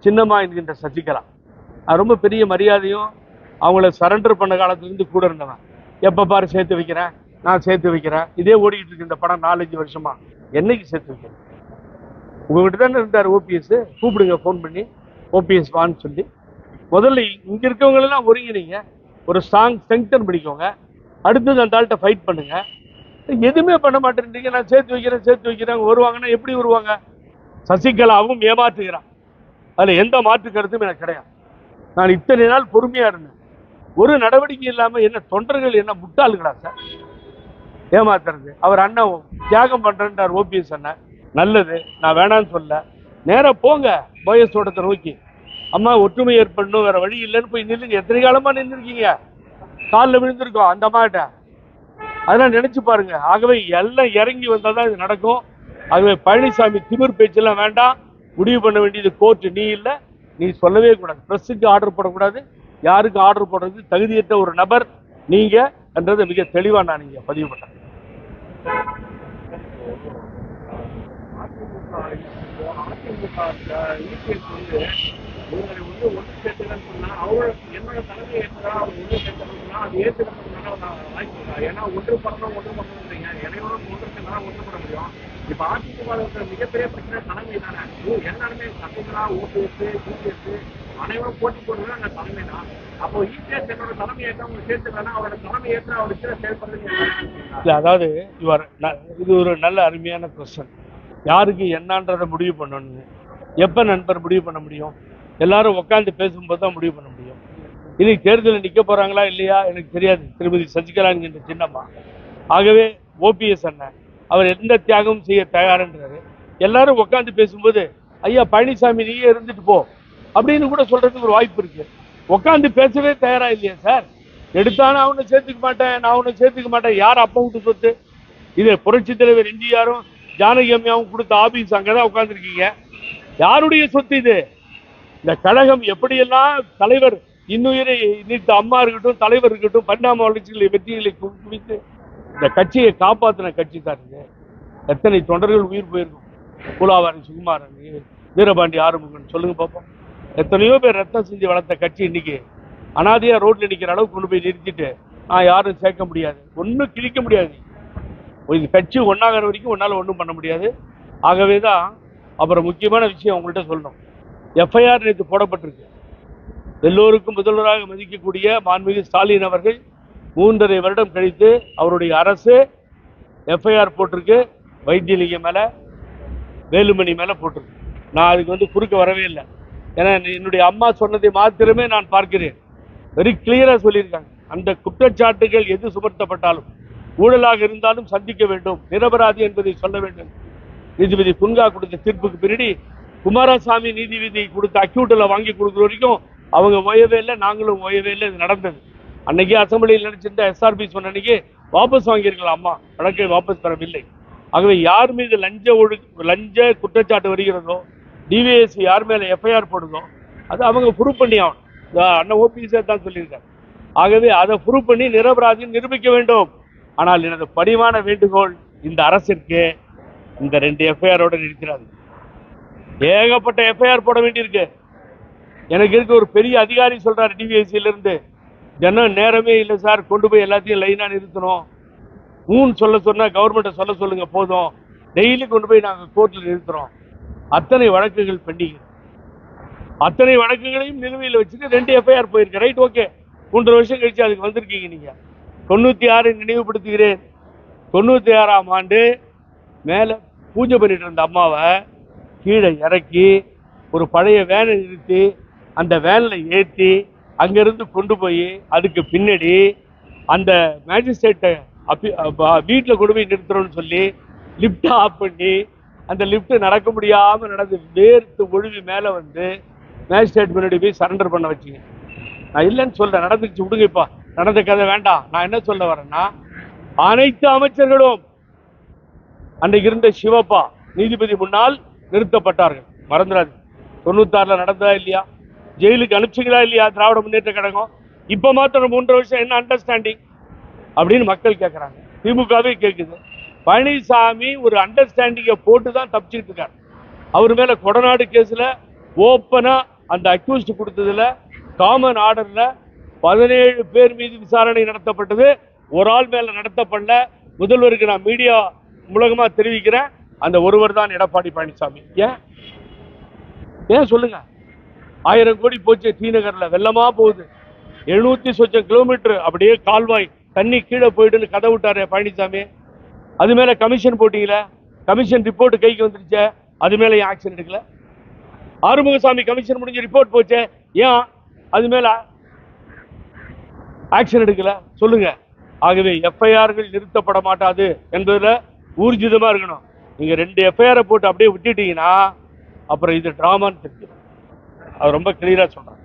சின்னம்மா என்கின்ற சசிகலா. அது ரொம்ப பெரிய மரியாதையும் அவங்கள சரண்டர் பண்ண காலத்துலேருந்து கூட இருந்தவன். எப்போ பாரு சேர்த்து வைக்கிறேன், நான் சேர்த்து வைக்கிறேன், இதே ஓடிக்கிட்டு இருக்கு இந்த படம் 4-5 வருஷமா. என்னைக்கு சேர்த்து வைக்கிறேன்? உங்ககிட்ட தானே இருந்தார் ஓபிஎஸ், கூப்பிடுங்க ஃபோன் பண்ணி, ஓபிஎஸ் வான்னு சொல்லி. முதல்ல இங்க இருக்கவங்களெல்லாம் ஒருங்கினீங்க, ஒரு ஸ்ட்ராங் ஸ்ட்ரெங்தன் பண்ணிக்கோங்க. அடுத்தது அந்த ஆள்கிட்ட ஃபைட் பண்ணுங்க. எதுவுமே பண்ண மாட்டேன்றீங்க. நான் சேர்த்து வைக்கிறேன் வருவாங்கன்னா எப்படி வருவாங்க? சசிகலாவும் ஏமாற்றுகிறான், அதுல எந்த மாற்று கருத்தும் எனக்கு கிடையாது. நான் இத்தனை நாள் பொறுமையா இருந்தேன். ஒரு நடவடிக்கை இல்லாம என்ன தொண்டர்கள் என்ன முட்டாளுங்களா சார் ஏமாத்துறது? அவர் அண்ணன் தியாகம் பண்றேன்றார் ஓபிஎஸ் அண்ணன், நல்லது, நான் வேணான்னு சொல்ல. நேரா போங்க போயஸ் தோட்டத்தை நோக்கி, அம்மா ஒற்றுமை ஏற்படணும், வேற வழி இல்லைன்னு போய் நில்லுங்க. எத்தனை காலமா நின்றுருக்கீங்க? காலில் விழுந்திருக்கோம் அந்த அம்மாட்ட. அதெல்லாம் நினைச்சு பாருங்க. ஆகவே எல்லாம் இறங்கி வந்தாதான் இது நடக்கும். ஆகவே பழனிசாமி திமிர் பேச்செல்லாம் வேண்டாம். முடிவு பண்ண வேண்டியது கோர்ட், நீ இல்லை, நீ சொல்லவே கூடாது. பிரஸுக்கு ஆர்டர் போடக்கூடாது, யாருக்கு ஆர்டர் போடுறது தகுதியற்ற ஒரு நபர் நீங்க என்றதை மிக தெளிவா நான் இங்க பதிவு பண்ணேன். என்னோட தலைமை அது ஏன்னா ஒன்று பண்ணணும் என்னையோட ஒன்றுபட முடியும். இப்ப அதிமுக மிகப்பெரிய பிரச்சனை தலைமை தானே. எல்லாருமே சசிகலா, ஓபிஎஸ், டிஎஸ் அனைவரும் போட்டி போடுறது அந்த தலைமை தான். அப்போ இபிஎஸ் என்னோட தலைமை ஏற்ற அவங்க சேர்த்துக்கலன்னா அவரோட தலைமை ஏற்ற அவர் செயல்படுறது. அதாவது இது ஒரு நல்ல அருமையான கொஸ்டின். யாருக்கு என்னன்றதை முடிவு பண்ணணும். எப்ப நண்பர் முடிவு பண்ண முடியும்? எல்லாரும் உட்காந்து பேசும்போது தான் முடிவு பண்ண முடியும். இன்னைக்கு தேர்தலில் நிக்க போறாங்களா இல்லையா எனக்கு தெரியாது, திருமதி சசிகலா என்கின்ற சின்னம்மா. ஆகவே ஓபிஎஸ் அண்ணன் அவர் எந்த தியாகமும் செய்ய தயார்ன்றாரு. எல்லாரும் உட்காந்து பேசும்போது ஐயா பழனிசாமி நீயே இருந்துட்டு போ அப்படின்னு கூட சொல்றதுக்கு ஒரு வாய்ப்பு இருக்கு. உட்காந்து பேசவே தயாரா இல்லையா சார்? எடுத்தாலும் அவனை சேர்த்துக்க மாட்டேன், நான் அவனை சேர்த்துக்க மாட்டேன். யார் அப்பா விட்டு சொத்து? இது புரட்சி தலைவர் எம்ஜிஆரும் ஜானகி அம்மாவும் கொடுத்த ஆபீஸ், அங்கதான் உட்காந்துருக்கீங்க. யாருடைய சொத்து இது? இந்த கழகம் எப்படியெல்லாம் தலைவர் இன்னுயிரை நீத்த அம்மா இருக்கட்டும், தலைவர் இருக்கட்டும், பரிணாம வளர்ச்சிகளை வெற்றிகளை குவித்து இந்த கட்சியை காப்பாற்றின கட்சி தான் இது. எத்தனை தொண்டர்கள் உயிர் போயிருக்கும். பூலாவாரி சுகுமாரன், வீரபாண்டி ஆறுமுகன், சொல்லுங்க பார்ப்போம். எத்தனையோ பேர் ரத்தம் செஞ்சு வளர்த்த கட்சி இன்னைக்கு அனாதையா ரோட்ல நிக்கிற அளவுக்கு கொண்டு போய் நிறுத்திட்டு யாரும் சேர்க்க முடியாது, ஒன்னும் கிழிக்க முடியாது. இது கட்சி ஒன்னாகிற வரைக்கும் ஒன்னால ஒன்றும் பண்ண முடியாது. ஆகவேதான் அப்புறம் முக்கியமான விஷயம் உங்கள்கிட்ட சொல்லணும். எஃப்ஐஆர் நேற்று போடப்பட்டிருக்கு. எல்லோருக்கும் முதல்வராக மதிக்கக்கூடிய மாண்புமிகு ஸ்டாலின் அவர்கள் 3.5 வருடம் கழித்து அவருடைய அரசு எஃப்ஐஆர் போட்டிருக்கு. வைத்தியலிங்கம் மேல, வேலுமணி மேல போட்டிருக்கு. நான் அதுக்கு குறுக்க வரவே இல்லை. ஏன்னா என்னுடைய அம்மா சொன்னதை மாத்திரமே நான் பார்க்கிறேன். வெரி கிளியரா சொல்லியிருக்காங்க. அந்த குற்றச்சாட்டுகள் எது சுமத்தப்பட்டாலும், ஊழலாக இருந்தாலும் சந்திக்க வேண்டும், நிரபராதி என்பதை சொல்ல வேண்டும். நீதிபதி புன்கா கொடுத்த தீர்ப்புக்கு பின்னாடி குமாரசாமி நீதிபதி கொடுத்த அக்யூட்டில் வாங்கி கொடுக்குற வரைக்கும் அவங்க ஓயவே இல்லை, நாங்களும் ஓயவே இல்லை. இது நடந்தது. அன்னைக்கு அசம்பிளியில் நினைச்சிருந்த எஸ்ஆர்பி சொன்ன அன்னைக்கு வாபஸ் வாங்கியிருக்கலாம். அம்மா வழக்கை வாபஸ் பெறவில்லை. ஆகவே யார் மீது லஞ்ச குற்றச்சாட்டு வருகிறதோ, டிவிஎஸ் யார் மேல எஃப்ஐஆர் போடுதோ அது அவங்க ப்ரூவ் பண்ணி ஆகணும். அண்ணன் ஓபிஎஸ் தான் சொல்லியிருக்காங்க. ஆகவே அதை ப்ரூவ் பண்ணி நிரபராதியை நிரூபிக்க வேண்டும். ஆனால் எனது பணிவான வேண்டுகோள் இந்த அரசிற்கு இந்த 2 எஃப்ஐஆரோட நிறுத்தினாது. ஏகப்பட்ட எஃப்ஐஆர் போட வேண்டியிருக்கு. எனக்கு இருக்க ஒரு பெரிய அதிகாரி சொல்றாரு டிவிஎஸ்சில இருந்து, ஜனம் நேரமே இல்லை சார், கொண்டு போய் எல்லாத்தையும் லைனா நிறுத்தணும். சொல்ல சொன்னா கவர்மெண்ட்டை சொல்ல சொல்லுங்க போதும், டெய்லி கொண்டு போய் நாங்கள் கோர்ட்ல நிறுத்துறோம். அத்தனை வழக்குகள் பெண்டிங். அத்தனை வழக்குகளையும் நிலுவையில் வச்சுட்டு 2 எஃப்ஐஆர் போயிருக்கு. Right, okay. 3 வருஷம் கழிச்சு அதுக்கு வந்திருக்கீங்க நீங்க. 96 நினைவுபடுத்துகிறேன். 96ஆம் ஆண்டு மேல பூஜை பண்ணிட்டு இருந்த அம்மாவை கீழே இறக்கி ஒரு பழைய வேனை நிறுத்தி அந்த வேன்ல ஏற்றி அங்கிருந்து கொண்டு போய் அதுக்கு பின்னாடி அந்த மேஜிஸ்ட்ரேட்டை வீட்டில் கொண்டு போய் நிறுத்துறோம்னு சொல்லி லிப்ட் ஆஃப் பண்ணி அந்த லிப்ட் நடக்க முடியாம நடந்து வேர்த்து ஒழுவி மேல வந்து மேஜிஸ்ட்ரேட் முன்னாடி போய் சரண்டர் பண்ண வச்சுங்க. நான் இல்லைன்னு சொல்றேன், நடந்துச்சு, விடுங்கப்பா, நடந்த கதை வேண்டாம். நான் என்ன சொல்ல வரேன்னா, அனைத்து அமைச்சர்களும் அன்றைக்கு இருந்த சிவப்பா நீதிபதி முன்னால் நிறுத்தப்பட்டார்கள். மறந்துடாது. 96ல் நடந்ததா இல்லையா? ஜெயிலுக்கு அனுப்பிச்சிங்களா இல்லையா திராவிட முன்னேற்ற கழகம்? இப்ப மாத்திரம் 3 வருஷம் என்ன அண்டர்ஸ்டாண்டிங் அப்படின்னு மக்கள் கேட்கறாங்க. திமுகவே கேட்குது. பழனிசாமி ஒரு அண்டர்ஸ்டாண்டிங்கை போட்டு தான் தப்பிச்சுட்டு இருக்காரு. அவர் மேல கொடநாடு கேஸ்ல ஓப்பனா அந்த அக்யூஸ்ட் கொடுத்ததுல காமன் ஆர்டர்ல 17 பேர் மீது விசாரணை நடத்தப்பட்டது. ஒரு ஆள் மேல நடத்தப்படல. முதல்வருக்கு நான் மீடியா மூலமா தெரிவிக்கிறேன், அந்த ஒருவர் தான் எடப்பாடி பழனிசாமி. ஏன் சொல்லுங்க? 1000 கோடி போச்சு ஸ்ரீநகர்ல, வெள்ளமா போகுது. 700 சொச்சம் கிலோமீட்டர் அப்படியே கால்வாய் தண்ணி கீழே போயிடுன்னு கதை விட்டாரு பழனிசாமி. அது மேல கமிஷன் போட்டீங்களே, கமிஷன் ரிப்போர்ட் கைக்கு வந்துருச்சே, அது மேல ஏன் ஆக்ஷன் எடுக்கல? ஆறுமுகசாமி கமிஷன் முடிஞ்சு ரிப்போர்ட் போச்சே, ஏன் அது மேல ஆக்ஷன் எடுக்கல? சொல்லுங்க. ஆகவே எஃப்ஐஆர்கள் நிறுத்தப்பட மாட்டாது என்பதுல ஊர்ஜிதமா இருக்கணும். நீங்க 2 எஃப்ஐஆரை போட்டு அப்படியே விட்டுட்டீங்கன்னா அப்புறம் இது டிராமான்னு தெரியும். அது ரொம்ப கிளியரா சொல்றேன்.